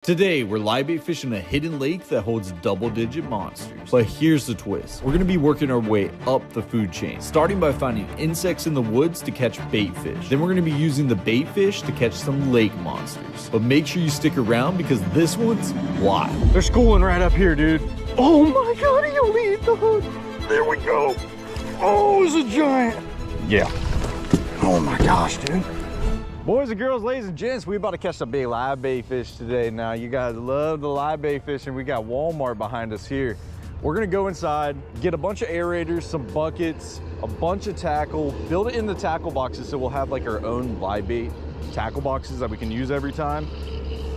Today, we're livebait fishing a hidden lake that holds double-digit monsters. But here's the twist. We're gonna be working our way up the food chain, starting by finding insects in the woods to catch bait fish. Then we're gonna be using the bait fish to catch some lake monsters. But make sure you stick around because this one's wild. They're schooling right up here, dude. Oh my God, he'll eat the hook. There we go. Oh, it's a giant. Yeah. Oh my gosh, dude. Boys and girls, ladies and gents, we about to catch some big live bait fish today. Now, you guys love the live bait fishing. We got Walmart behind us here. We're gonna go inside, get a bunch of aerators, some buckets, a bunch of tackle, build it in the tackle boxes so we'll have like our own live bait tackle boxes that we can use every time.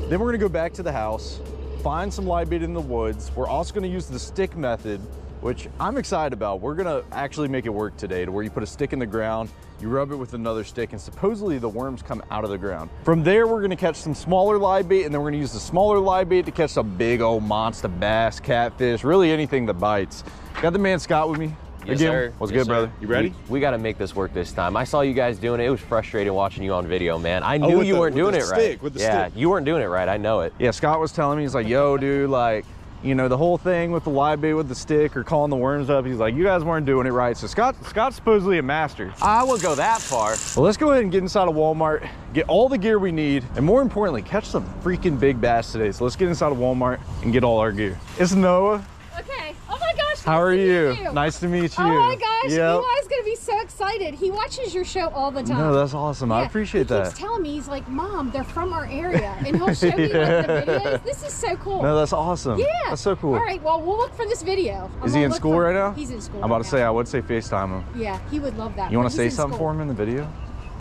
Then we're gonna go back to the house, find some live bait in the woods. We're also gonna use the stick method, which I'm excited about. We're gonna actually make it work today to where you put a stick in the ground, you rub it with another stick, and supposedly the worms come out of the ground. From there, we're gonna catch some smaller live bait, and then we're gonna use the smaller live bait to catch some big old monster bass, catfish, really anything that bites. Got the man Scott with me. Yes, again. sir. What's Yes, good, sir. brother? You ready? We got to make this work this time. I saw you guys doing it. It was frustrating watching you on video, man. I knew you weren't doing it right. Yeah, you weren't doing it right. I know it. Yeah, Scott was telling me, he's like, yo, dude, like, you know, the whole thing with the live bait with the stick or calling the worms up, he's like, you guys weren't doing it right. So Scott's supposedly a master. I won't go that far. Well, let's go ahead and get inside of Walmart, get all the gear we need, and more importantly, catch some freaking big bass today. So let's get inside of Walmart and get all our gear. It's Noah. Okay. Oh my gosh. How are you? Nice to meet you. Oh my gosh. Yep. Eli's gonna be so excited. He watches your show all the time. No, that's awesome. I appreciate that. He keeps telling me, he's like, Mom, they're from our area, and he'll show me like the videos. This is so cool. No, that's awesome. Yeah. That's so cool. All right. Well, we'll look for this video. Is he in school right now? He's in school. I'm about to say, I would say FaceTime him. Yeah, he would love that. You want to say something for him in the video?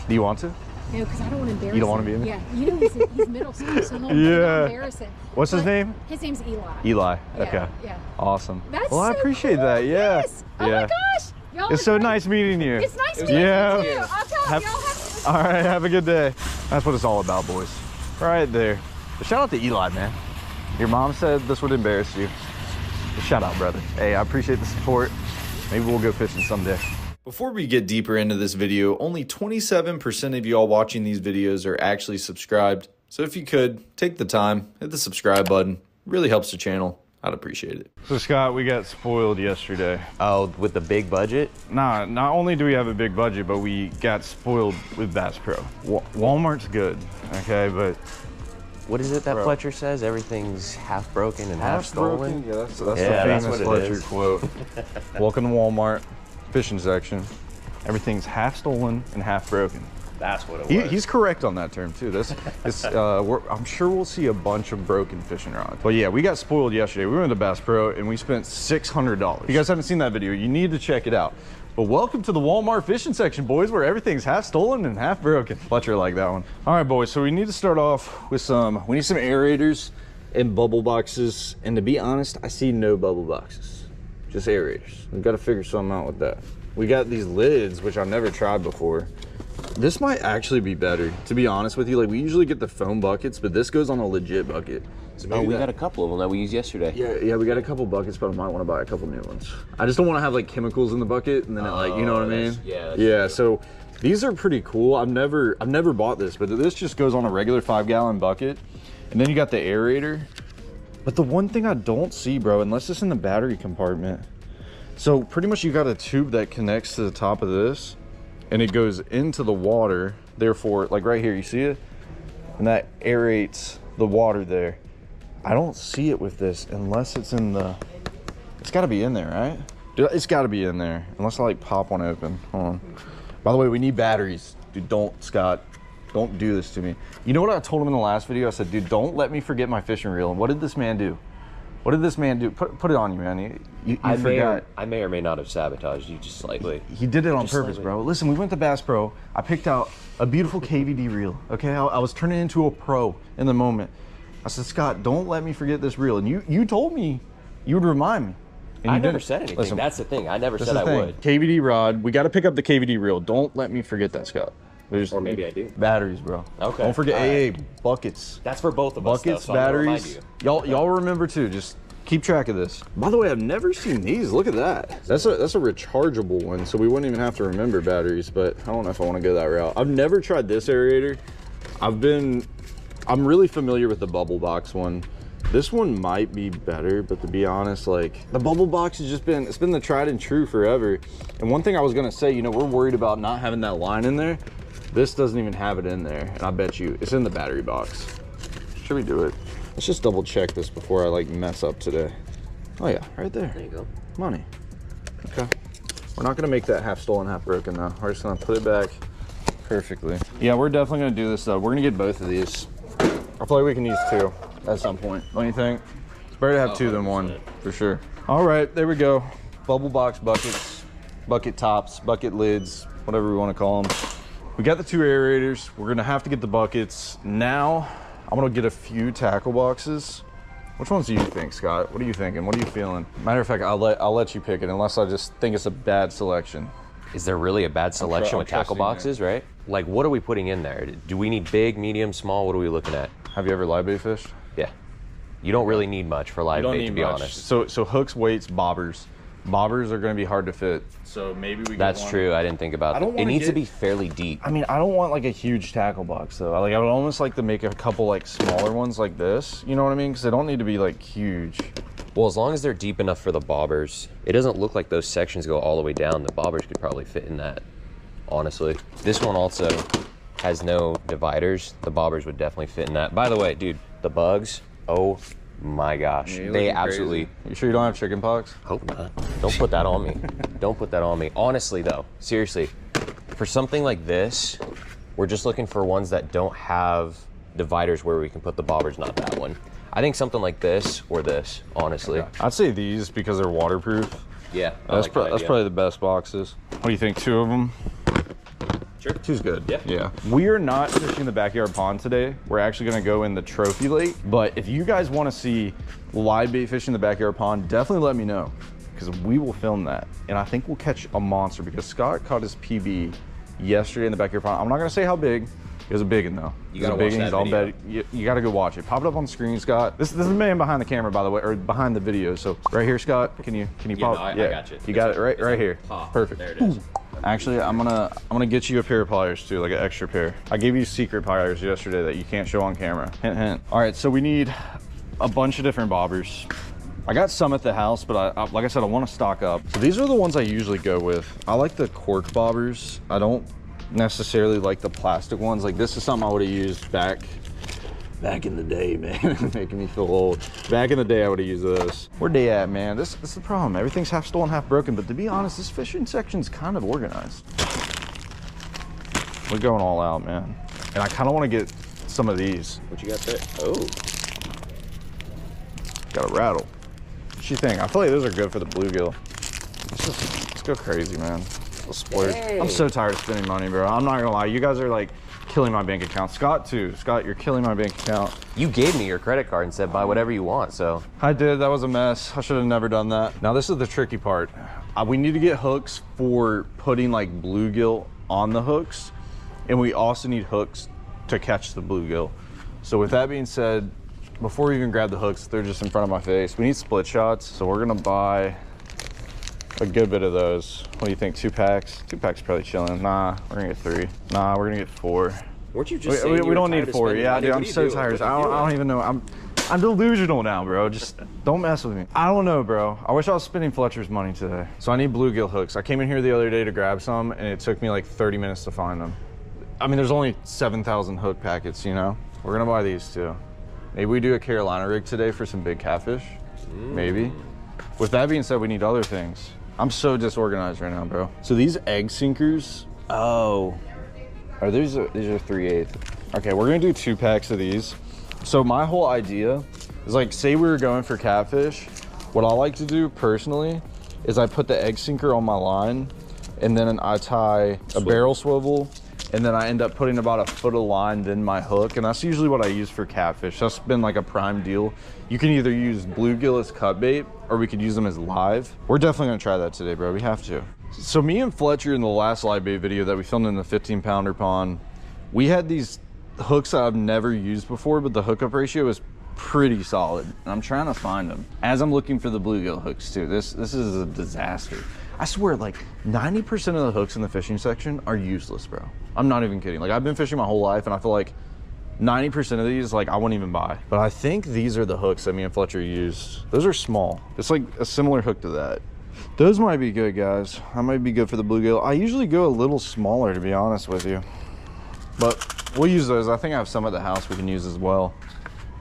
Do you want to? No, because I don't want to embarrass him. You don't want to be in it? Yeah. You know, he's middle school, so he'll embarrass him. What's his name? His name's Eli. Eli. Yeah, Okay. Yeah. Awesome. That's well, I so appreciate cool. that. Yeah. Yes. Oh my gosh. Y'all It's so nice meeting you. It's nice meeting you too. I'll tell y'all have All right, have a good day. That's what it's all about, boys. Right there. But shout out to Eli, man. Your mom said this would embarrass you. Shout out, brother. Hey, I appreciate the support. Maybe we'll go fishing someday. Before we get deeper into this video, only 27% of y'all watching these videos are actually subscribed. So if you could, take the time, hit the subscribe button. Really helps the channel. I'd appreciate it. So Scott, we got spoiled yesterday. Oh, with the big budget? Nah, not only do we have a big budget, but we got spoiled with Bass Pro. Walmart's good, okay, but What is it that Fletcher says? Everything's half broken and half stolen? Yeah, that's Yeah, the that's famous what it Fletcher is. quote. Welcome to Walmart, fishing section. Everything's half stolen and half broken. That's what it was. He's correct on that term too. I'm sure we'll see a bunch of broken fishing rods. But yeah, we got spoiled yesterday. We went to Bass Pro and we spent $600. If you guys haven't seen that video, you need to check it out. But welcome to the Walmart fishing section, boys, where everything's half stolen and half broken. Fletcher like that one. All right, boys, so we need to start off with we need some aerators and bubble boxes. And to be honest, I see no bubble boxes, just aerators. We've got to figure something out with that. We got these lids, which I've never tried before. This might actually be better, to be honest with you. Like, we usually get the foam buckets, but this goes on a legit bucket. So we got a couple of them that we used yesterday. Yeah, we got a couple buckets, but I might want to buy a couple new ones. I just don't want to have like chemicals in the bucket, and then it, like, you know what I mean? Yeah. So these are pretty cool. I've never bought this, but this just goes on a regular 5-gallon bucket, and then you got the aerator. But the one thing I don't see, bro, unless it's in the battery compartment. So pretty much you got a tube that connects to the top of this, and it goes into the water. Therefore, like right here, you see it? And that aerates the water there. I don't see it with this unless it's in the, it's gotta be in there, right? Dude, it's gotta be in there, unless I like pop one open. Hold on. By the way, we need batteries. Dude, Scott, don't do this to me. You know what I told him in the last video? I said, dude, don't let me forget my fishing reel. And what did this man do? What did this man do? Put it on you, man. You forgot. I may or may not have sabotaged you just slightly. He did it on purpose, bro. Listen, we went to Bass Pro. I picked out a beautiful KVD reel, okay? I was turning into a pro in the moment. I said, Scott, don't let me forget this reel. And you told me you would remind me. And I never said anything. Listen, that's the thing. I never said I would. KVD rod. We got to pick up the KVD reel. Don't let me forget that, Scott. Or maybe I do. Batteries, bro. Okay. Don't forget AA buckets. That's for both of us. Buckets, though, so batteries. Y'all remember too. Just keep track of this. By the way, I've never seen these. Look at that. That's a rechargeable one, so we wouldn't even have to remember batteries. But I don't know if I want to go that route. I've never tried this aerator. I've been I'm really familiar with the bubble box one. This one might be better, but to be honest, like the bubble box has just been, it's been the tried and true forever. And one thing I was gonna say, you know, we're worried about not having that line in there. This doesn't even have it in there. And I bet you it's in the battery box. Should we do it? Let's just double check this before I like mess up today. Oh yeah, right there. There you go. Money. Okay. We're not gonna make that half stolen, half broken though. We're just gonna put it back perfectly. Yeah, we're definitely gonna do this though. We're gonna get both of these. I feel like we can use two at some point. Don't you think? It's better to have two than one, for sure. All right, there we go. Bubble box buckets, bucket tops, bucket lids, whatever we want to call them. We got the two aerators. We're gonna have to get the buckets. Now, I'm gonna get a few tackle boxes. Which ones do you think, Scott? What are you thinking? What are you feeling? Matter of fact, I'll let you pick it unless I just think it's a bad selection. Is there really a bad selection with tackle boxes, right? Like, what are we putting in there? Do we need big, medium, small? What are we looking at? Have you ever livebait fished? Yeah. You don't really need much for livebait, to be honest. So hooks, weights, bobbers. Bobbers are going to be hard to fit. So maybe we get That's true. I didn't think about that. It needs to be fairly deep. I mean, I don't want like a huge tackle box though. Like I would almost like to make a couple like smaller ones like this. You know what I mean? Because they don't need to be like huge. Well, as long as they're deep enough for the bobbers, it doesn't look like those sections go all the way down. The bobbers could probably fit in that, honestly. This one also has no dividers. The bobbers would definitely fit in that. By the way, dude, the bugs, oh my gosh. Yeah, they absolutely... Crazy. You sure you don't have chicken pox? Hope not. Don't put that on me. Don't put that on me. Honestly though, seriously, for something like this, we're just looking for ones that don't have dividers where we can put the bobbers, not that one. I think something like this or this, honestly. Okay. I'd say these because they're waterproof. Yeah, that's probably the best boxes. What do you think, two of them? Sure. Two's good. Yeah. Yeah. We are not fishing the backyard pond today. We're actually gonna go in the trophy lake. But if you guys wanna see live bait fishing in the backyard pond, definitely let me know because we will film that. And I think we'll catch a monster because Scott caught his PB yesterday in the backyard pond. I'm not gonna say how big. It was a big one though. You gotta watch that video. You gotta go watch it. Pop it up on the screen, Scott. This is the man behind the camera, by the way, or behind the video. So right here, Scott. Can you pop? No, I got you. You got it right here. Perfect. There it is. Actually, I'm gonna get you a pair of pliers too, like an extra pair. I gave you secret pliers yesterday that you can't show on camera. Hint, hint. All right, so we need a bunch of different bobbers. I got some at the house, but like I said, I want to stock up. So these are the ones I usually go with. I like the cork bobbers. I don't necessarily like the plastic ones. Like this is something I would have used back in the day, man. Making me feel old. Back in the day, I would have used those. Where they at, man? This is the problem. Everything's half stolen, half broken. But to be honest, this fishing section's kind of organized. We're going all out, man. And I kind of want to get some of these. What you got there? Oh. Got a rattle. What you think? I feel like those are good for the bluegill. Let's go crazy, man. Let's splurge. Hey. I'm so tired of spending money, bro. I'm not gonna lie. You guys are like killing my bank account. Scott too. Scott, you're killing my bank account. You gave me your credit card and said buy whatever you want, so. I did. That was a mess. I should have never done that. Now this is the tricky part. We need to get hooks for putting like bluegill on the hooks, and we also need hooks to catch the bluegill. So with that being said, before we even grab the hooks, they're just in front of my face. We need split shots, so we're gonna buy a good bit of those. What do you think? 2 packs? 2 packs probably chilling. Nah, we're gonna get 3. Nah, we're gonna get 4. Weren't you just saying we don't need 4? Yeah, dude, I'm so tired. I don't even know. I'm delusional now, bro. Just don't mess with me. I don't know, bro. I wish I was spending Fletcher's money today. So I need bluegill hooks. I came in here the other day to grab some, and it took me like 30 minutes to find them. I mean, there's only 7,000 hook packets, you know? We're gonna buy these too. Maybe we do a Carolina rig today for some big catfish. Maybe. With that being said, we need other things. I'm so disorganized right now, bro. So these egg sinkers, oh, these are 3/8. Okay, we're gonna do 2 packs of these. So my whole idea is like, say we were going for catfish. What I like to do personally is I put the egg sinker on my line, and then I tie a barrel swivel, and then I end up putting about 1 foot of line, then my hook, and that's usually what I use for catfish. That's been like a prime deal. You can either use bluegill as cut bait, or we could use them as live. We're definitely gonna try that today, bro. We have to. So me and Fletcher in the last live bait video that we filmed in the 15-pounder pond, we had these hooks that I've never used before, but the hookup ratio is pretty solid. And I'm trying to find them as I'm looking for the bluegill hooks too. This is a disaster. I swear, like 90% of the hooks in the fishing section are useless, bro. I'm not even kidding. Like I've been fishing my whole life, and I feel like 90% of these, like, I wouldn't even buy. But I think these are the hooks that me and Fletcher used. Those are small. It's like a similar hook to that. Those might be good, guys. That might be good for the bluegill. I usually go a little smaller, to be honest with you. But we'll use those. I think I have some at the house we can use as well.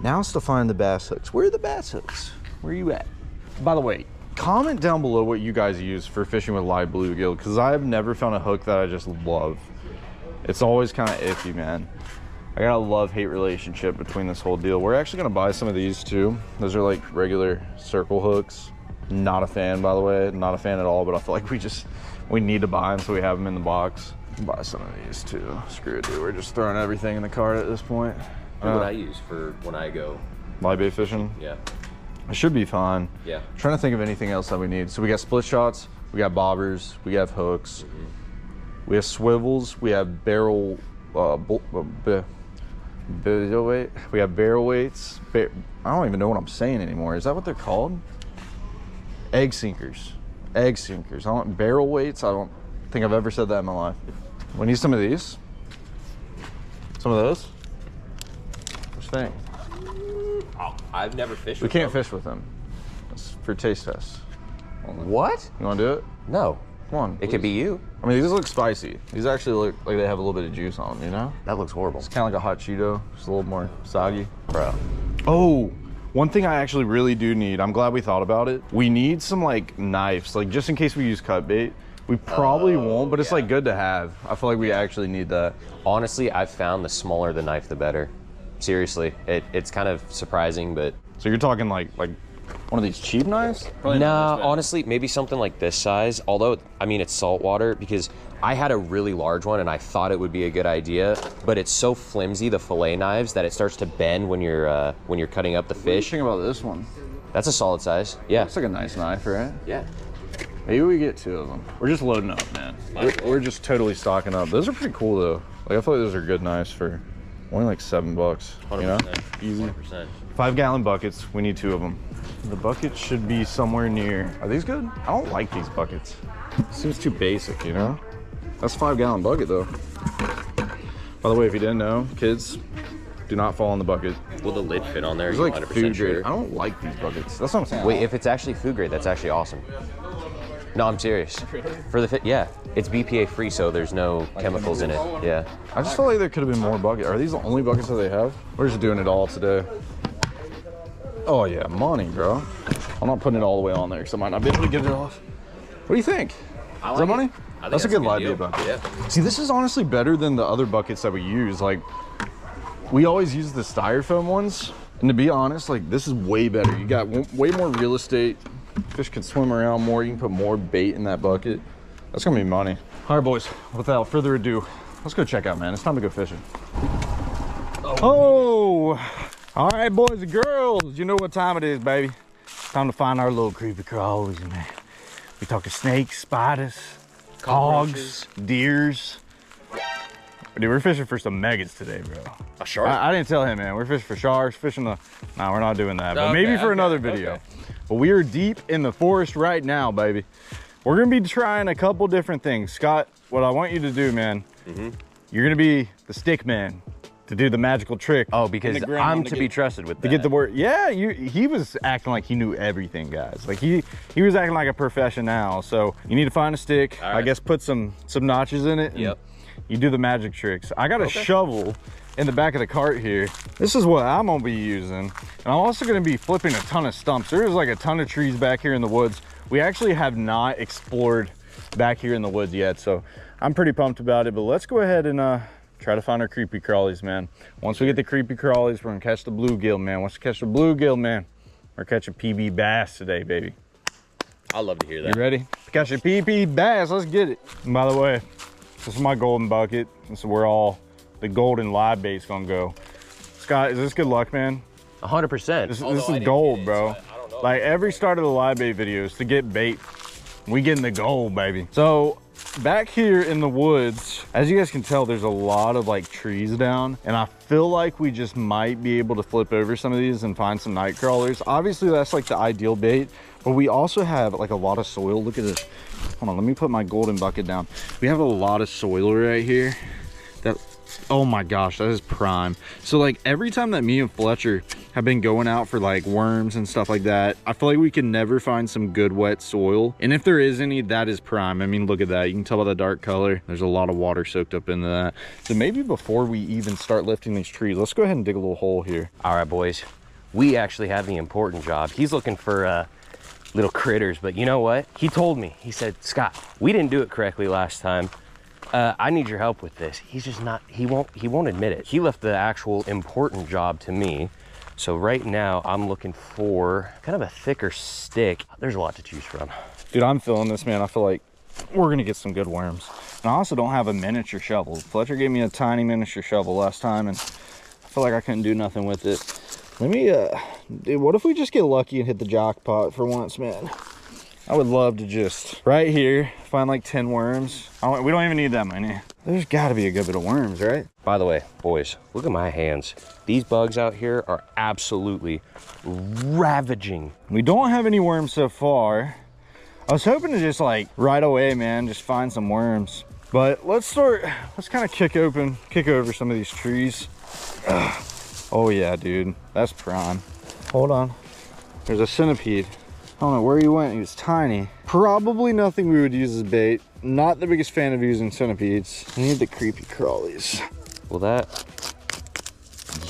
Now it's to find the bass hooks. Where are the bass hooks? Where are you at? By the way, comment down below what you guys use for fishing with live bluegill, because I have never found a hook that I just love. It's always kind of iffy, man. I got a love-hate relationship between this whole deal. We're actually gonna buy some of these too. Those are like regular circle hooks. Not a fan, by the way. Not a fan at all, but I feel like we need to buy them, so we have them in the box. Buy some of these too. Screw it, dude. We're just throwing everything in the cart at this point. What I use for when I go live bait fishing? Yeah. It should be fine. Yeah. I'm trying to think of anything else that we need. So we got split shots, we got bobbers, we have hooks, we have swivels, we have barrel, we have barrel weights. I don't even know what I'm saying anymore. Is that what they're called? Egg sinkers. Egg sinkers. Barrel weights. I don't think I've ever said that in my life. We need some of these. Some of those. What you think? Oh, I've never fished We with can't them. fish with them. It's for taste tests. What? You want to do it? No. Come on. It could be you. I mean, these look spicy. These actually look like they have a little bit of juice on them, you know? That looks horrible. It's kind of like a hot Cheeto, just a little more soggy. Bro. Oh, one thing I actually really do need, I'm glad we thought about it. We need some like knives, like just in case we use cut bait. We probably won't, but it's like good to have. I feel like we actually need that. Honestly, I've found the smaller the knife, the better. Seriously, it's kind of surprising, but. So you're talking like one of these cheap knives? Nah, honestly, maybe something like this size. Although, I mean, it's saltwater, because I had a really large one and I thought it would be a good idea, but it's so flimsy, the fillet knives, that it starts to bend when you're cutting up the What do you fish. think about this one? That's a solid size. Yeah. Looks like a nice knife, right? Yeah. Maybe we get 2 of them. We're just loading up, man. We're just totally stocking up. Those are pretty cool though. Like, I feel like those are good knives for only like $7, you know? 100%. Easy. 100%. 5-gallon buckets, we need 2 of them. The bucket should be somewhere near, are these good? I don't like these buckets. Seems too basic, you know? That's a 5-gallon bucket though. By the way, if you didn't know, kids, do not fall in the bucket. Will the lid fit on there? It's Are you like 100% food sure? grade. I don't like these buckets. That's what I'm saying. Wait, if it's actually food grade, that's actually awesome. No, I'm serious. For the fit, yeah. It's BPA free, so there's no chemicals in it. Yeah. I just felt like there could have been more buckets. Are these the only buckets that they have? We're just doing it all today. Oh yeah, money, bro. I'm not putting it all the way on there because I might not be able to get it off. What do you think? Is that money? That's a good live bait bucket. Yeah. See, this is honestly better than the other buckets that we use. Like, we always use the styrofoam ones. And to be honest, like, this is way better. You got way more real estate. Fish can swim around more. You can put more bait in that bucket. That's gonna be money. All right, boys, without further ado, let's go check out, man. It's time to go fishing. Oh, all right, boys and girls, you know what time it is, baby. Time to find our little creepy crawlies, man. We talking snakes, spiders, hogs, deers. Dude, we're fishing for some maggots today, bro. A shark? I didn't tell him, man. We're fishing for sharks, fishing the... No, we're not doing that, but Okay, maybe for okay, another video. okay. But we are deep in the forest right now, baby. We're gonna be trying a couple different things. Scott, what I want you to do, man, you're gonna be the stick man to do the magical trick. Oh, because I'm to be trusted with that. To get the word, yeah, he was acting like he knew everything, guys. Like he was acting like a professional. So you need to find a stick, All right. I guess put some notches in it. Yep. You do the magic tricks. I got a shovel in the back of the cart here. This is what I'm gonna be using. And I'm also gonna be flipping a ton of stumps. There's like a ton of trees back here in the woods. We actually have not explored back here in the woods yet, so I'm pretty pumped about it. But let's go ahead and try to find our creepy crawlies, man. Once we get the creepy crawlies, we're gonna catch the bluegill, man. Once we catch the bluegill, man, we're catching PB bass today, baby. I love to hear that. You ready? Catch your PB bass, let's get it. And by the way, this is my golden bucket. This is where all the golden live bait's gonna go. Scott, is this good luck, man? 100%. This is gold, bro. Like every start of the live bait videos to get bait, we getting the gold, baby. So back here in the woods, as you guys can tell, there's a lot of like trees down, and I feel like we just might be able to flip over some of these and find some night crawlers. Obviously that's like the ideal bait, but we also have like a lot of soil. Look at this. Hold on, let me put my golden bucket down. We have a lot of soil right here that, Oh my gosh, that is prime. So like every time that me and Fletcher have been going out for like worms and stuff like that, I feel like we can never find some good wet soil. And if there is any, that is prime. I mean, look at that. You can tell by the dark color. There's a lot of water soaked up into that. So maybe before we even start lifting these trees, let's go ahead and dig a little hole here. All right, boys. We actually have the important job. He's looking for little critters, but you know what? He told me, he said, Scott, we didn't do it correctly last time. I need your help with this. He's just not, he won't admit it. He left the actual important job to me. So right now I'm looking for kind of a thicker stick. There's a lot to choose from. Dude, I'm feeling this, man. I feel like we're gonna get some good worms. And I also don't have a miniature shovel. Fletcher gave me a tiny miniature shovel last time and I feel like I couldn't do nothing with it. Let me, dude, what if we just get lucky and hit the jackpot for once, man? I would love to just, right here, find like 10 worms. We don't even need that many. There's gotta be a good bit of worms, right? By the way, boys, look at my hands. These bugs out here are absolutely ravaging. We don't have any worms so far. I was hoping to just like right away, man, just find some worms. But let's kind of kick over some of these trees. Ugh. Oh yeah, dude, that's prime. Hold on, there's a centipede. I don't know where he went, he was tiny. Probably nothing we would use as bait. Not the biggest fan of using centipedes. I need the creepy crawlies. Well, that,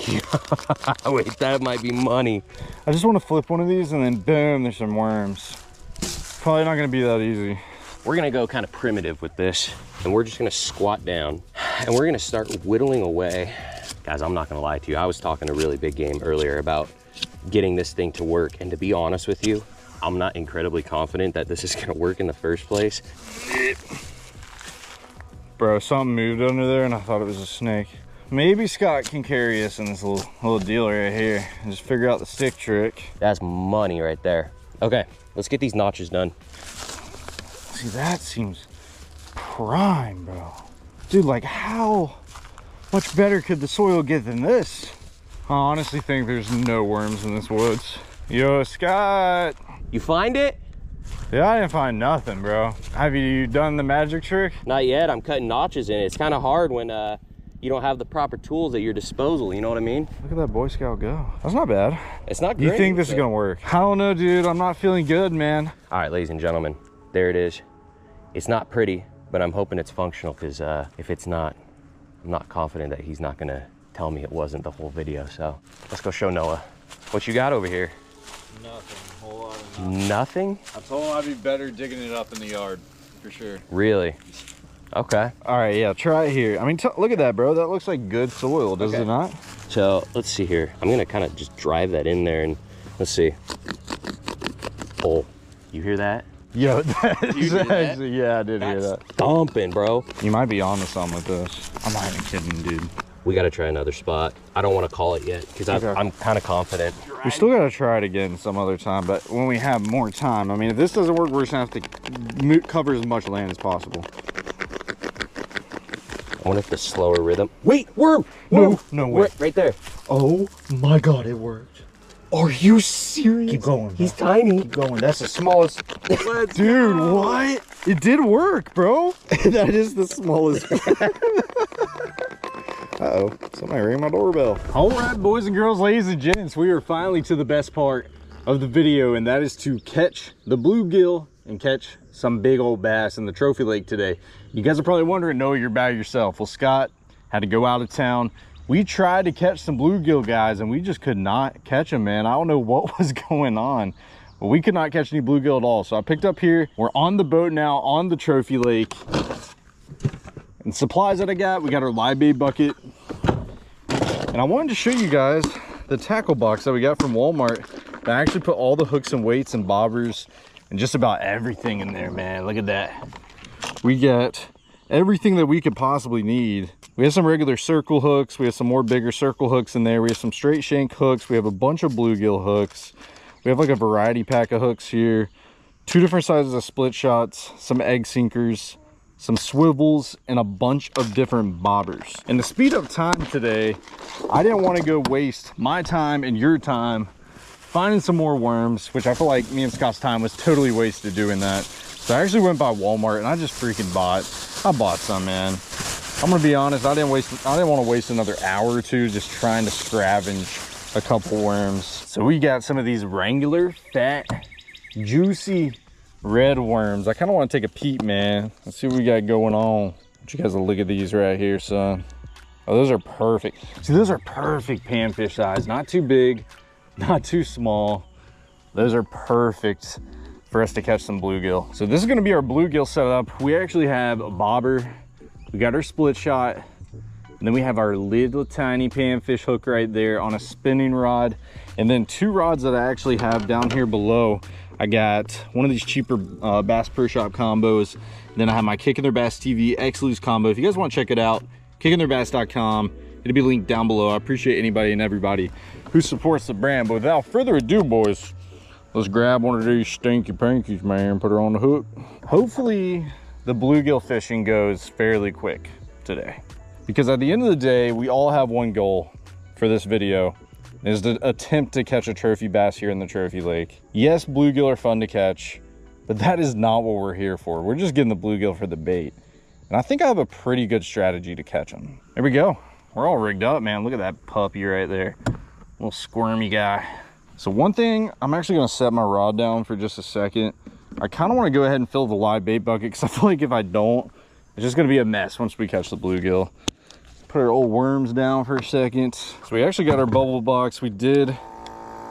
yeah. Wait, that might be money. I just want to flip one of these and then boom, there's some worms. Probably not gonna be that easy. We're gonna go kind of primitive with this and we're just gonna squat down and we're gonna start whittling away. Guys, I'm not gonna lie to you. I was talking a really big game earlier about getting this thing to work. And to be honest with you, I'm not incredibly confident that this is gonna work in the first place. Bro, something moved under there and I thought it was a snake. Maybe Scott can carry us in this little deal right here and just figure out the stick trick. That's money right there. Okay, let's get these notches done. See, that seems prime, bro. Dude, like how much better could the soil get than this? I honestly think there's no worms in this woods. Yo, Scott. You find it? Yeah, I didn't find nothing, bro. Have you done the magic trick? Not yet. I'm cutting notches in it. It's kind of hard when you don't have the proper tools at your disposal. You know what I mean? Look at that Boy Scout go. That's not bad. It's not great. You think this is gonna work? I don't know, dude. I'm not feeling good, man. All right, ladies and gentlemen, there it is. It's not pretty, but I'm hoping it's functional because if it's not, I'm not confident that he's not gonna tell me it wasn't the whole video. So let's go show Noah. What you got over here? Nothing. A whole lot of nothing. Nothing? I told him I'd be better digging it up in the yard, for sure. Really? Okay. All right, yeah, try it here. I mean, look at that, bro. That looks like good soil, does it not? So let's see here. I'm gonna kind of just drive that in there and let's see. Oh, you hear that? Yo, that is actually, yeah, I did hear that. Thumping, bro. You might be onto something with this. I'm not even kidding, dude. We got to try another spot. I don't want to call it yet because I'm kind of confident. We still got to try it again some other time, but when we have more time, I mean, if this doesn't work, we're just going to have to cover as much land as possible. I wonder if the slower rhythm. Wait, worm! No way. Right there. Oh my God, it worked. Are you serious? Keep going, bro. He's tiny. Keep going. That's the smallest. Dude, what? It did work, bro. That is the smallest. Uh-oh, somebody rang my doorbell. All right, boys and girls, ladies and gents, we are finally to the best part of the video, and that is to catch the bluegill and catch some big old bass in the trophy lake today. You guys are probably wondering, no, you're by yourself. Well, Scott had to go out of town. We tried to catch some bluegill, guys, and we just could not catch them, man. I don't know what was going on, but we could not catch any bluegill at all. So I picked up here. We're on the boat now on the trophy lake. And supplies that I got, we got our Livebait bucket. And I wanted to show you guys the tackle box that we got from Walmart. I actually put all the hooks and weights and bobbers and just about everything in there, man. Look at that. We got everything that we could possibly need. We have some regular circle hooks. We have some more bigger circle hooks in there. We have some straight shank hooks. We have a bunch of bluegill hooks. We have like a variety pack of hooks here. 2 different sizes of split shots, some egg sinkers, some swivels, and a bunch of different bobbers. And to speed up time today, I didn't want to go waste my time and your time finding some more worms, which I feel like me and Scott's time was totally wasted doing that. So I actually went by Walmart and I just freaking bought some, man. I'm gonna be honest, I didn't want to waste another hour or two just trying to scavenge a couple worms. So we got some of these Wrangler fat, juicy red worms. I kind of want to take a peek, man. Let's see what we got going on. I want you guys to look at these right here, son. Oh, those are perfect. See, those are perfect panfish size. Not too big, not too small. Those are perfect for us to catch some bluegill. So this is gonna be our bluegill setup. We actually have a bobber. We got our split shot. And then we have our little tiny panfish hook right there on a spinning rod. And then 2 rods that I actually have down here below. I got one of these cheaper Bass Pro Shop combos. Then I have my Kicking Their Bass TV X-Lose combo. If you guys want to check it out, kickingtheirbass.com. It'll be linked down below. I appreciate anybody and everybody who supports the brand. But without further ado, boys, let's grab one of these stinky pinkies, man, put her on the hook. Hopefully the bluegill fishing goes fairly quick today, because at the end of the day, we all have one goal for this video, is to attempt to catch a trophy bass here in the trophy lake. Yes, bluegill are fun to catch, but that is not what we're here for. We're just getting the bluegill for the bait. And I think I have a pretty good strategy to catch them. There we go. We're all rigged up, man. Look at that puppy right there. Little squirmy guy. So one thing, I'm actually gonna set my rod down for just a second. I kind of want to go ahead and fill the live bait bucket, because I feel like if I don't, it's just gonna be a mess once we catch the bluegill. Put our old worms down for a second. So we actually got our bubble box. We did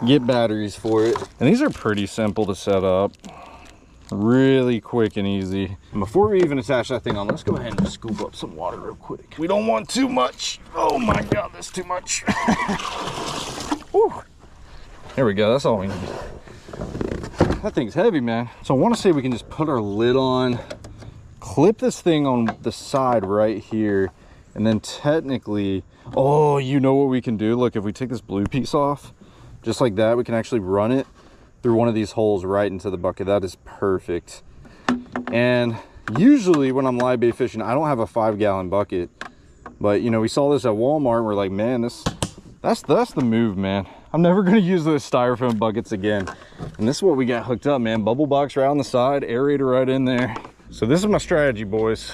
get batteries for it. And these are pretty simple to set up. Really quick and easy. And before we even attach that thing on, let's go ahead and scoop up some water real quick. We don't want too much. Oh my God, that's too much. Whew. There we go, that's all we need. That thing's heavy, man. So I want to say we can just put our lid on, clip this thing on the side right here, and then technically, oh, you know what we can do? Look, if we take this blue piece off, just like that, we can actually run it through one of these holes right into the bucket. That is perfect. And usually when I'm live bait fishing, I don't have a 5-gallon bucket, but you know, we saw this at Walmart and we're like, man, that's the move, man. I'm never gonna use those styrofoam buckets again. And this is what we got hooked up, man. Bubble box right on the side, aerator right in there. So this is my strategy, boys.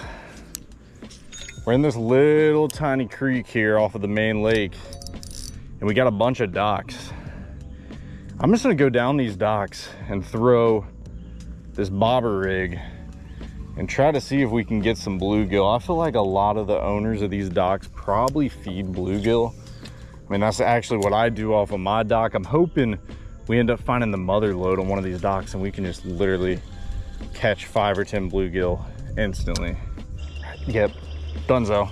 We're in this little tiny creek here off of the main lake, and we got a bunch of docks. I'm just gonna go down these docks and throw this bobber rig and try to see if we can get some bluegill. I feel like a lot of the owners of these docks probably feed bluegill. I mean, that's actually what I do off of my dock. I'm hoping we end up finding the mother lode on one of these docks and we can just literally catch 5 or 10 bluegill instantly. Yep, dunzo,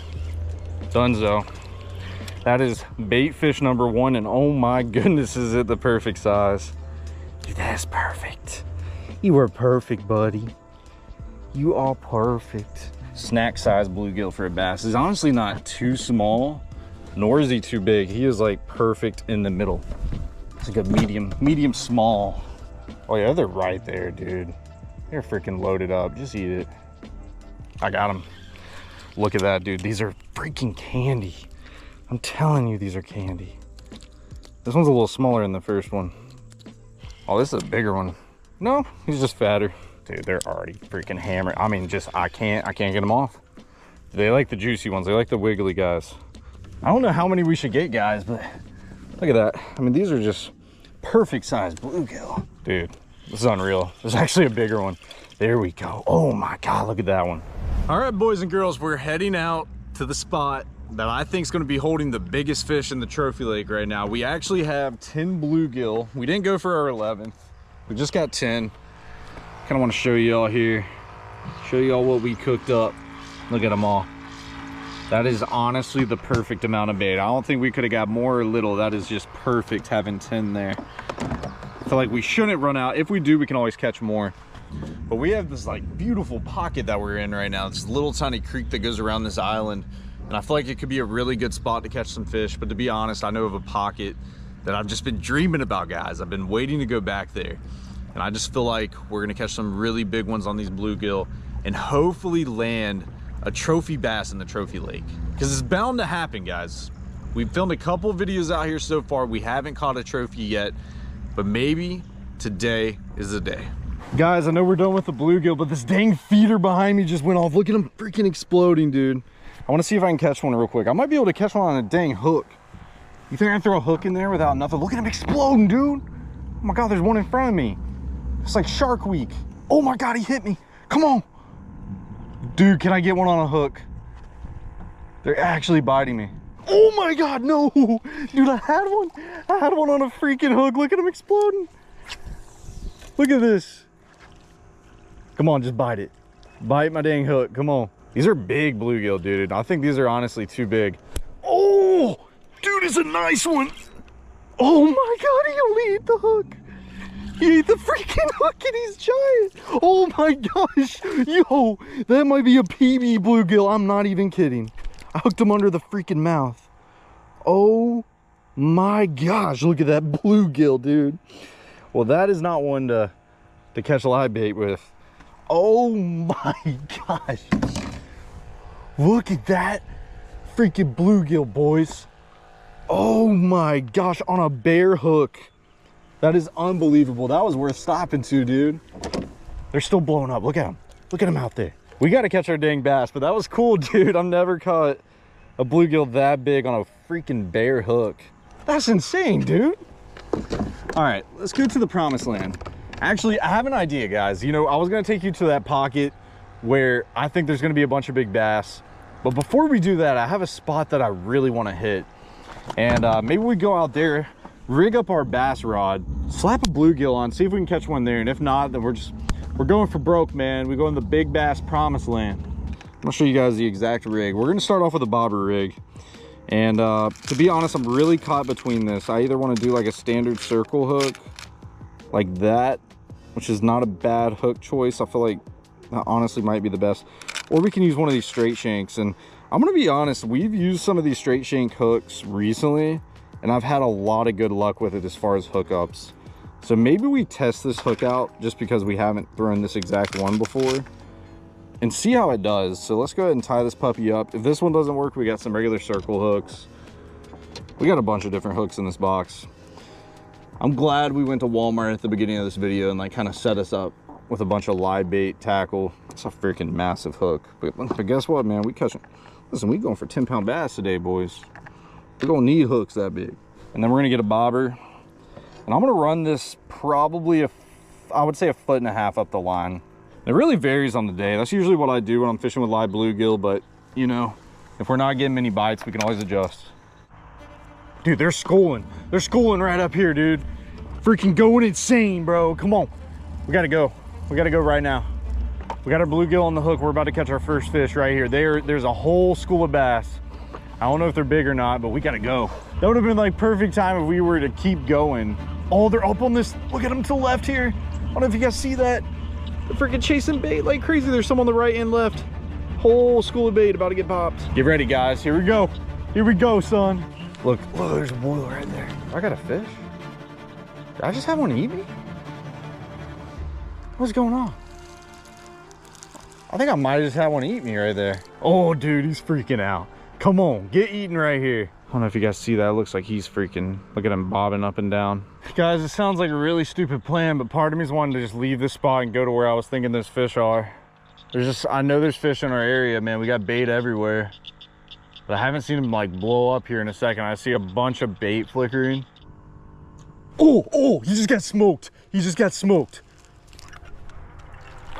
dunzo. That is bait fish number 1, and oh my goodness, is it the perfect size. Dude, that's perfect. You are perfect, buddy. You are perfect. Snack size bluegill for a bass is honestly not too small, nor is he too big. He is like perfect in the middle. It's like a medium small. Oh yeah, they're right there, dude. They're freaking loaded up. Just eat it. I got them. Look at that, dude. These are freaking candy. I'm telling you, these are candy. This one's a little smaller than the first one. Oh, this is a bigger one. No, he's just fatter. Dude, they're already freaking hammered. I mean, just, I can't get them off. They like the juicy ones. They like the wiggly guys. I don't know how many we should get, guys, but look at that. I mean, these are just perfect size bluegill. Dude, this is unreal. There's actually a bigger one. There we go. Oh my God, look at that one. All right, boys and girls, we're heading out to the spot that I think is going to be holding the biggest fish in the trophy lake right now. We actually have 10 bluegill. We didn't go for our 11th. We just got 10. Kind of want to show y'all here. Show y'all what we cooked up. Look at them all. That is honestly the perfect amount of bait. I don't think we could have got more or little. That is just perfect having 10 there. I feel like we shouldn't run out. If we do, we can always catch more. But we have this like beautiful pocket that we're in right now. It's a little tiny creek that goes around this island. And I feel like it could be a really good spot to catch some fish. But to be honest, I know of a pocket that I've just been dreaming about, guys. I've been waiting to go back there. And I just feel like we're gonna catch some really big ones on these bluegill and hopefully land a trophy bass in the trophy lake. Because it's bound to happen, guys. We've filmed a couple videos out here so far. We haven't caught a trophy yet, but maybe today is the day. Guys, I know we're done with the bluegill, but this dang feeder behind me just went off. Look at him freaking exploding, dude. I want to see if I can catch one real quick. I might be able to catch one on a dang hook. You think I can throw a hook in there without nothing? Look at him exploding, dude. Oh my God, there's one in front of me. It's like Shark Week. Oh my God, he hit me. Come on. Dude, can I get one on a hook? They're actually biting me. Oh my God, no. Dude, I had one. I had one on a freaking hook. Look at him exploding. Look at this. Come on, just bite it. Bite my dang hook, come on. These are big bluegill, dude. I think these are honestly too big. Oh, dude, it's a nice one. Oh my God, he only ate the hook. He ate the freaking hook and he's giant. Oh my gosh, yo, that might be a PB bluegill. I'm not even kidding. I hooked him under the freaking mouth. Oh my gosh, look at that bluegill, dude. Well, that is not one to catch a live bait with. Oh my gosh. Look at that freaking bluegill, boys. Oh my gosh, on a bare hook. That is unbelievable. That was worth stopping to, dude. They're still blowing up. Look at them. Look at them out there. We got to catch our dang bass, but that was cool, dude. I've never caught a bluegill that big on a freaking bare hook. That's insane, dude. All right, let's go to the promised land. Actually, I have an idea, guys. You know, I was gonna take you to that pocket where I think there's gonna be a bunch of big bass. But before we do that, I have a spot that I really wanna hit. And maybe we go out there, rig up our bass rod, slap a bluegill on, see if we can catch one there. And if not, then we're going for broke, man. We go in the big bass promised land. I'll show you guys the exact rig. We're gonna start off with a bobber rig. And to be honest, I'm really caught between this. I either want to do like a standard circle hook like that, which is not a bad hook choice. I feel like that honestly might be the best. Or we can use one of these straight shanks. And I'm going to be honest, we've used some of these straight shank hooks recently, and I've had a lot of good luck with it as far as hookups. So maybe we test this hook out just because we haven't thrown this exact one before and see how it does. So let's go ahead and tie this puppy up. If this one doesn't work, we got some regular circle hooks. We got a bunch of different hooks in this box. I'm glad we went to Walmart at the beginning of this video and like kind of set us up with a bunch of live bait tackle. It's a freaking massive hook. But guess what, man? We catching. Listen, we going for 10-pound bass today, boys. We're gonna need hooks that big. And then we're gonna get a bobber. And I'm gonna run this probably I would say 1.5 foot up the line. It really varies on the day. That's usually what I do when I'm fishing with live bluegill, but you know, if we're not getting many bites, we can always adjust. Dude, they're schooling. They're schooling right up here, dude. Freaking going insane, bro. Come on. We gotta go. We gotta go right now. We got our bluegill on the hook. We're about to catch our first fish right here. There's a whole school of bass. I don't know if they're big or not, but we gotta go. That would have been like perfect time if we were to keep going. Oh, they're up on this. Look at them to the left here. I don't know if you guys see that. They're freaking chasing bait like crazy. There's some on the right and left. Whole school of bait about to get popped. Get ready, guys. Here we go. Here we go, son. Look, there's a boil right there. I got a fish. Did I just have one eat me? What's going on? I think I might have just had one eat me right there. Oh, dude, he's freaking out. Come on, get eaten right here. I don't know if you guys see that. It looks like he's freaking, look at him bobbing up and down. Guys, it sounds like a really stupid plan, but part of me is wanting to just leave this spot and go to where I was thinking those fish are. I know there's fish in our area, man. We got bait everywhere. But I haven't seen them like blow up here in a second. I see a bunch of bait flickering. Oh, he just got smoked. He just got smoked.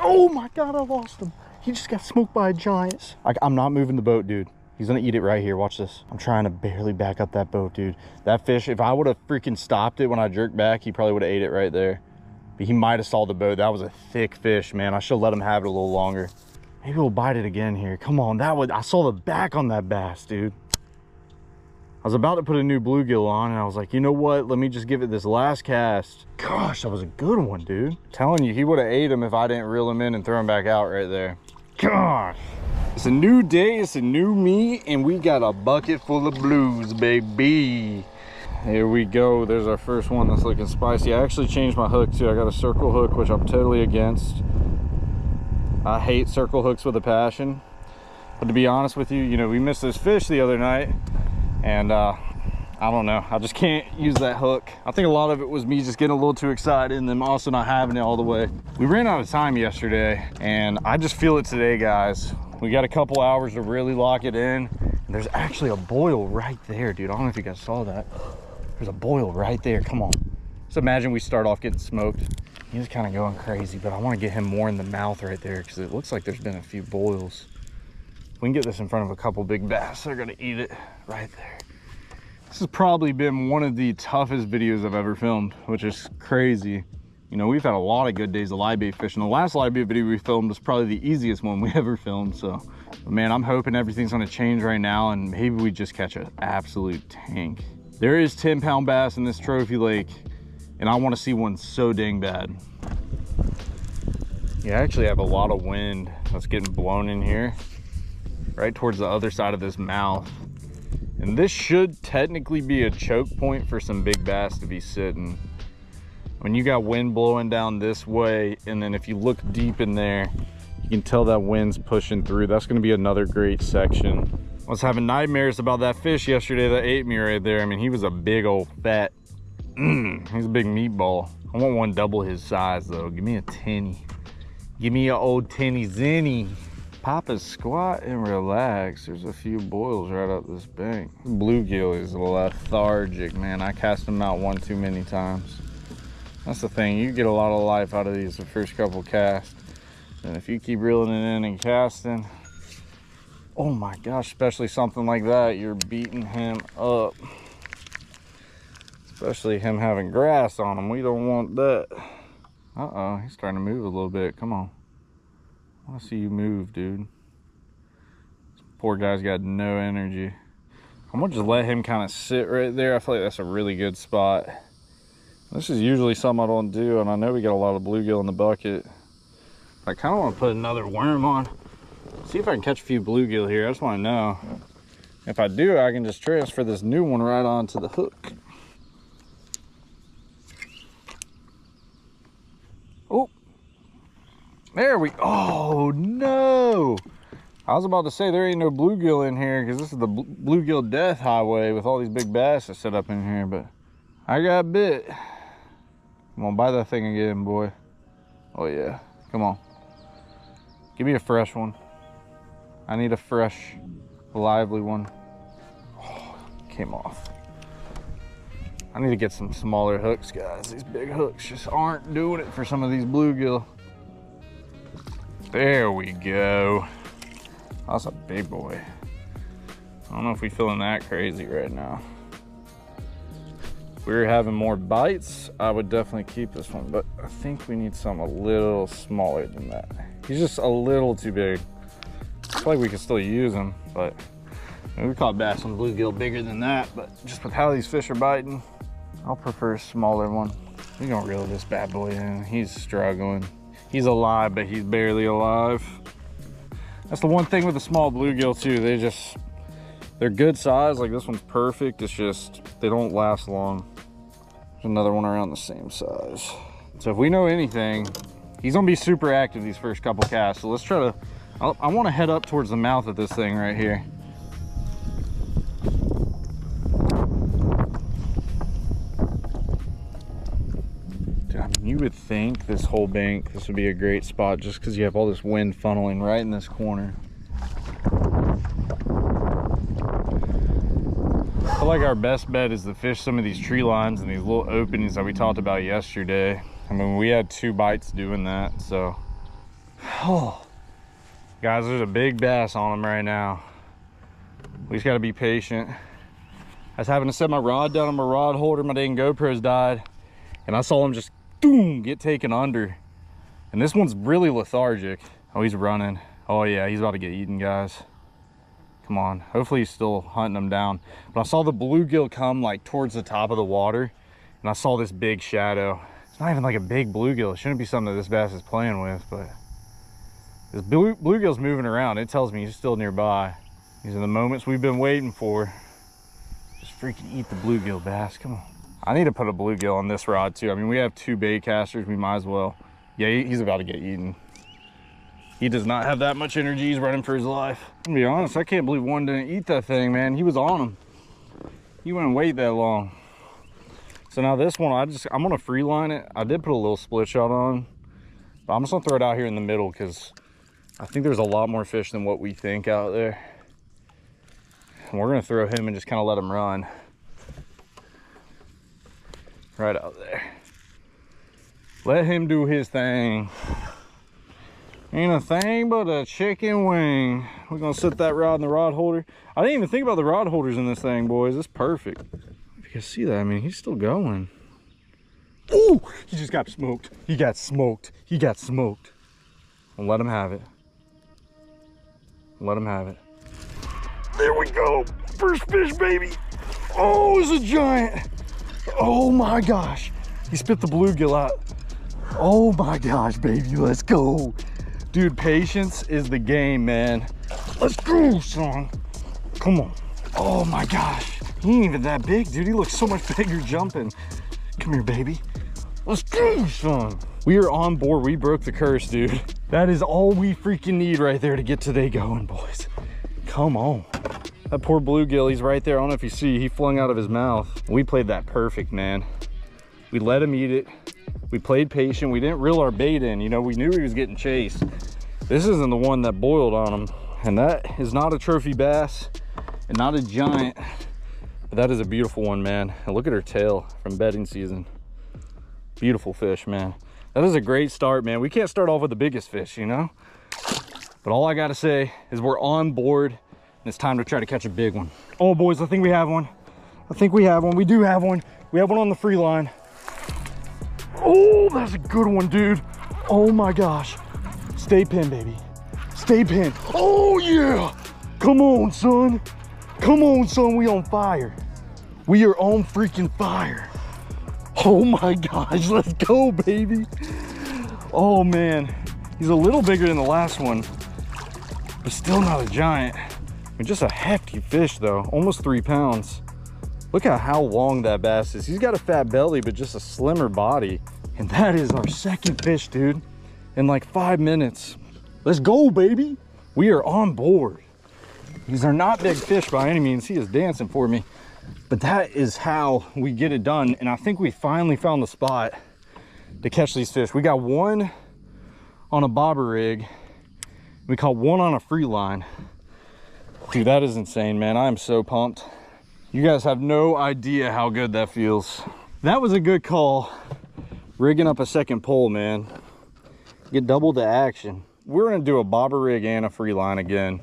Oh my God, I lost him. He just got smoked by a giant. I'm not moving the boat, dude. He's gonna eat it right here. Watch this. I'm trying to barely back up that boat, dude. That fish, if I would have freaking stopped it when I jerked back, he probably would have ate it right there. But he might have stalled the boat. That was a thick fish, man. I should have let him have it a little longer. Maybe we'll bite it again here. Come on, I saw the back on that bass, dude. I was about to put a new bluegill on and I was like, you know what? Let me just give it this last cast. Gosh, that was a good one, dude. I'm telling you, he would have ate him if I didn't reel him in and throw him back out right there. Gosh. It's a new day, it's a new me, and we got a bucket full of blues, baby. Here we go. There's our first one that's looking spicy. I actually changed my hook too. I got a circle hook, which I'm totally against. I hate circle hooks with a passion. But to be honest with you, you know, we missed this fish the other night, and I don't know. I just can't use that hook. I think a lot of it was me just getting a little too excited and then also not having it all the way. We ran out of time yesterday, and I just feel it today, guys. We got a couple hours to really lock it in. And there's actually a boil right there, dude. I don't know if you guys saw that. There's a boil right there. Come on. Just imagine we start off getting smoked. He's kind of going crazy, but I want to get him more in the mouth right there because it looks like there's been a few boils. If we can get this in front of a couple big bass, they're going to eat it right there. This has probably been one of the toughest videos I've ever filmed, which is crazy. You know, we've had a lot of good days of livebait fishing. The last livebait video we filmed was probably the easiest one we ever filmed. So, but man, I'm hoping everything's gonna change right now and maybe we just catch an absolute tank. There is 10-pound bass in this trophy lake and I wanna see one so dang bad. Yeah, I actually have a lot of wind that's getting blown in here, right towards the other side of this mouth. And this should technically be a choke point for some big bass to be sitting. When you got wind blowing down this way, and then if you look deep in there, you can tell that wind's pushing through. That's gonna be another great section. I was having nightmares about that fish yesterday that ate me right there. I mean, he was a big old fat, he's a big meatball. I want one double his size though. Give me a tinny. Give me an old tinny zinny. Pop a squat and relax. There's a few boils right up this bank. Bluegill is lethargic, man. I cast him out one too many times. That's the thing, you get a lot of life out of these the first couple casts. And if you keep reeling it in and casting, oh my gosh, especially something like that, you're beating him up. Especially him having grass on him, we don't want that. Uh-oh, he's starting to move a little bit, come on. I wanna see you move, dude. This poor guy's got no energy. I'm gonna just let him kind of sit right there. I feel like that's a really good spot. This is usually something I don't do, and I know we got a lot of bluegill in the bucket. I kind of want to put another worm on. See if I can catch a few bluegill here. I just want to know. If I do, I can just transfer this new one right onto the hook. Oh, there we go. Oh no! I was about to say there ain't no bluegill in here because this is the bluegill death highway with all these big bass that set up in here, but I got bit. Come on, buy that thing again, boy. Oh yeah, come on. Give me a fresh one. I need a fresh, lively one. Oh, came off. I need to get some smaller hooks, guys. These big hooks just aren't doing it for some of these bluegill. There we go. That's a big boy. I don't know if we're feeling that crazy right now. If we were having more bites, I would definitely keep this one, but I think we need something a little smaller than that. He's just a little too big. I feel like we could still use him, but I mean, we caught bass on bluegill bigger than that, but just with how these fish are biting, I'll prefer a smaller one. We're gonna reel this bad boy in. He's struggling. He's alive, but he's barely alive. That's the one thing with the small bluegill too. They're good size, like this one's perfect. It's just, they don't last long. There's another one around the same size. So if we know anything, he's gonna be super active these first couple casts. So let's try to, I wanna head up towards the mouth of this thing right here. Dude, I mean, you would think this whole bank, this would be a great spot just because you have all this wind funneling right in this corner. I feel like our best bet is to fish some of these tree lines and these little openings that we talked about yesterday. I mean, we had 2 bites doing that, so. Oh, guys, there's a big bass on him right now. We just gotta be patient. I was having to set my rod down on my rod holder. My dang GoPro's died. And I saw him just, boom, get taken under. And this one's really lethargic. Oh, he's running. Oh yeah, he's about to get eaten, guys. Come on, hopefully he's still hunting them down. But I saw the bluegill come like towards the top of the water, and I saw this big shadow. It's not even like a big bluegill. It shouldn't be something that this bass is playing with, but this bluegill's moving around. It tells me he's still nearby. These are the moments we've been waiting for. Just freaking eat the bluegill, bass, come on. I need to put a bluegill on this rod too. I mean, we have 2 bait casters, we might as well. Yeah, he's about to get eaten. He does not have that much energy. He's running for his life. I'm gonna be honest, I can't believe one didn't eat that thing, man. He was on him. He wouldn't wait that long. So now this one, I'm gonna free line it. I did put a little split shot on, but I'm just gonna throw it out here in the middle because I think there's a lot more fish than what we think out there. And we're gonna throw him and just kind of let him run. Right out there. Let him do his thing. Ain't a thing but a chicken wing. We're gonna set that rod in the rod holder. I didn't even think about the rod holders in this thing, boys. It's perfect. If you can see that, I mean, he's still going. Oh, he just got smoked. He got smoked. He got smoked. And let him have it. Let him have it. There we go. First fish, baby. Oh, it's a giant. Oh my gosh. He spit the bluegill out. Oh my gosh, baby. Let's go. Dude, patience is the game, man. Let's go, son. Come on. Oh my gosh. He ain't even that big, dude. He looks so much bigger jumping. Come here, baby. Let's go, son. We are on board. We broke the curse, dude. That is all we freaking need right there to get today going, boys. Come on. That poor bluegill, he's right there. I don't know if you see, he flung out of his mouth. We played that perfect, man. We let him eat it. We played patient. We didn't reel our bait in. You know, we knew he was getting chased. This isn't the one that boiled on him. And that is not a trophy bass and not a giant. But that is a beautiful one, man. And look at her tail from bedding season. Beautiful fish, man. That is a great start, man. We can't start off with the biggest fish, you know? But all I gotta say is we're on board and it's time to try to catch a big one. Oh, boys, I think we have one. I think we have one. We do have one. We have one on the free line. Oh, that's a good one, dude. Oh my gosh. Stay pinned, baby. Stay pinned. Oh yeah. Come on, son. Come on, son. We on fire. We are on freaking fire. Oh my gosh. Let's go, baby. Oh man. He's a little bigger than the last one, but still not a giant. I mean, just a hefty fish though. Almost 3 pounds. Look at how long that bass is. He's got a fat belly, but just a slimmer body. And that is our second fish, dude, in like 5 minutes. Let's go, baby. We are on board. These are not big fish by any means. He is dancing for me. But that is how we get it done. And I think we finally found the spot to catch these fish. We got one on a bobber rig. We caught one on a free line. Dude, that is insane, man. I am so pumped. You guys have no idea how good that feels. That was a good call. Rigging up a second pole, man. Get double the action. We're gonna do a bobber rig and a free line again,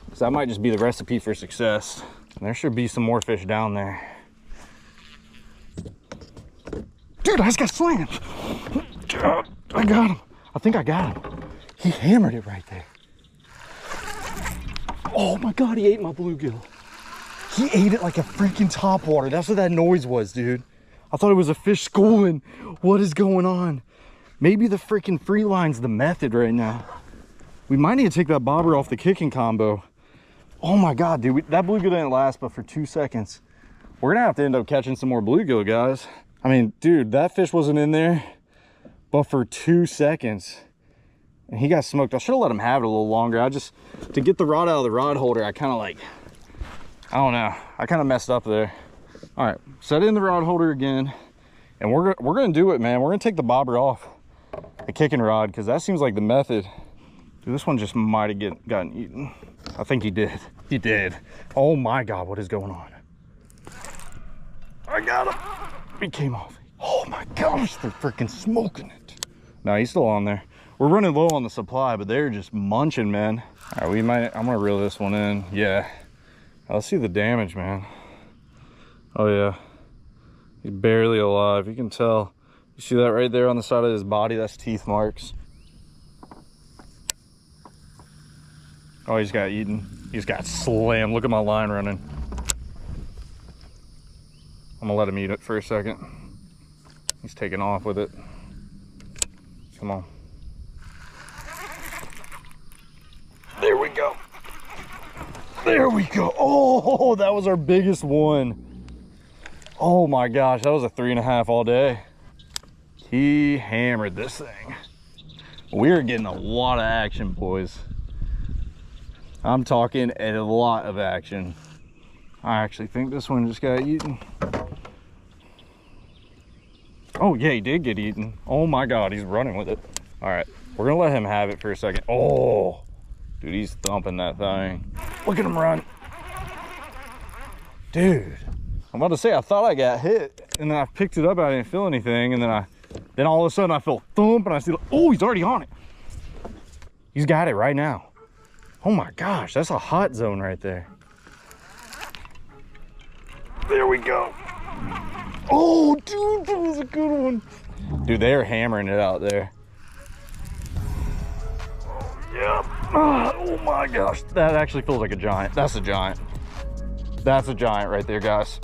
because that might just be the recipe for success. And there should be some more fish down there. Dude, I just got slammed. I got him. I think I got him. He hammered it right there. Oh my God, he ate my bluegill. He ate it like a freaking topwater. That's what that noise was, dude. I thought it was a fish schooling. What is going on? Maybe the freaking free line's the method right now. We might need to take that bobber off the kicking combo. Oh my God, dude, that bluegill didn't last but for 2 seconds. We're gonna have to end up catching some more bluegill, guys. I mean, dude, that fish wasn't in there but for 2 seconds. And he got smoked. I should have let him have it a little longer. To get the rod out of the rod holder, I kind of like, I don't know. I kind of messed up there. All right, set it in the rod holder again. And we're gonna do it, man. We're gonna take the bobber off the kicking rod, because that seems like the method. Dude, this one just might have gotten eaten. I think he did. He did. Oh my God, what is going on? I got him. He came off. Oh my gosh, they're freaking smoking it. No, he's still on there. We're running low on the supply, but they're just munching, man. All right, I'm gonna reel this one in. Yeah. Let's see the damage, man. Oh yeah. He's barely alive. You can tell. You see that right there on the side of his body? That's teeth marks. Oh, he's got eaten. He's got slammed. Look at my line running. I'm gonna let him eat it for a second. He's taking off with it. Come on. There we go. There we go. Oh, that was our biggest one. Oh my gosh, that was a 3.5 all day. He hammered this thing. We're getting a lot of action, boys. I'm talking a lot of action. I actually think this one just got eaten. Oh yeah, he did get eaten. Oh my God, he's running with it. All right, We're gonna let him have it for a second. Oh, dude, he's thumping that thing. Look at him run. Dude, I'm about to say, I thought I got hit, and then I picked it up, I didn't feel anything, and then all of a sudden I felt thump, and I see, oh, he's already on it. He's got it right now. Oh my gosh, that's a hot zone right there. There we go. Oh, dude, that was a good one. Dude, they are hammering it out there. Yeah. Oh my gosh, that actually feels like a giant. That's a giant. That's a giant right there, guys.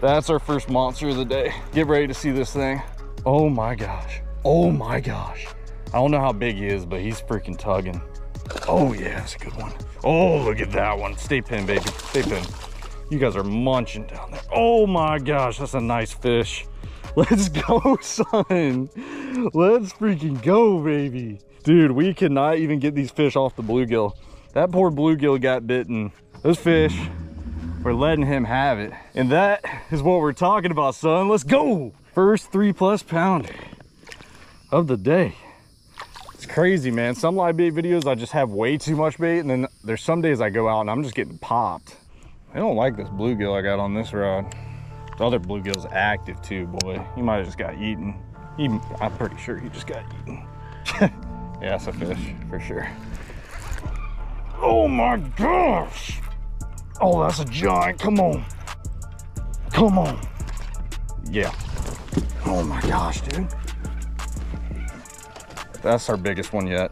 That's our first monster of the day. Get ready to see this thing. Oh my gosh. Oh my gosh. I don't know how big he is, but he's freaking tugging. Oh yeah, that's a good one. Oh, look at that one. Stay pinned, baby. Stay pinned. You guys are munching down there. Oh my gosh, that's a nice fish. Let's go, son. Let's freaking go, baby. Dude, we cannot even get these fish off the bluegill. That poor bluegill got bitten. Those fish, we're letting him have it. And that is what we're talking about, son. Let's go. First 3+ pounder of the day. It's crazy, man. Some live bait videos, I just have way too much bait, and then there's some days I go out and I'm just getting popped. I don't like this bluegill I got on this rod. The other bluegill's active too, boy. He might have just got eaten. I'm pretty sure he just got eaten. Yeah, that's a fish for sure. Oh my gosh. Oh, that's a giant. Come on. Come on. Yeah. Oh my gosh, dude. That's our biggest one yet.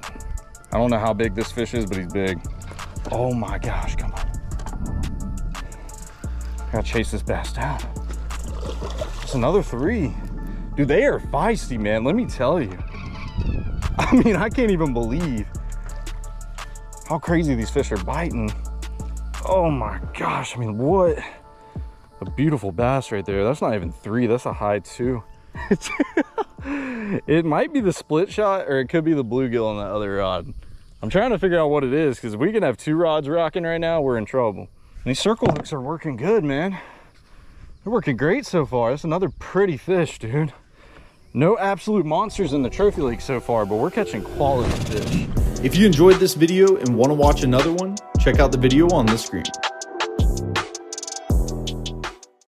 I don't know how big this fish is, but he's big. Oh my gosh, come on. I gotta chase this bass down. That's another 3. Dude, they are feisty, man. Let me tell you. I mean, I can't even believe how crazy these fish are biting. Oh my gosh. I mean, what a beautiful bass right there. That's not even 3. That's a high 2. It might be the split shot, or it could be the bluegill on that other rod. I'm trying to figure out what it is, because if we can have 2 rods rocking right now, we're in trouble. And these circle hooks are working good, man. They're working great so far. That's another pretty fish, dude. No absolute monsters in the trophy lake so far, but we're catching quality fish. If you enjoyed this video and want to watch another one, check out the video on the screen.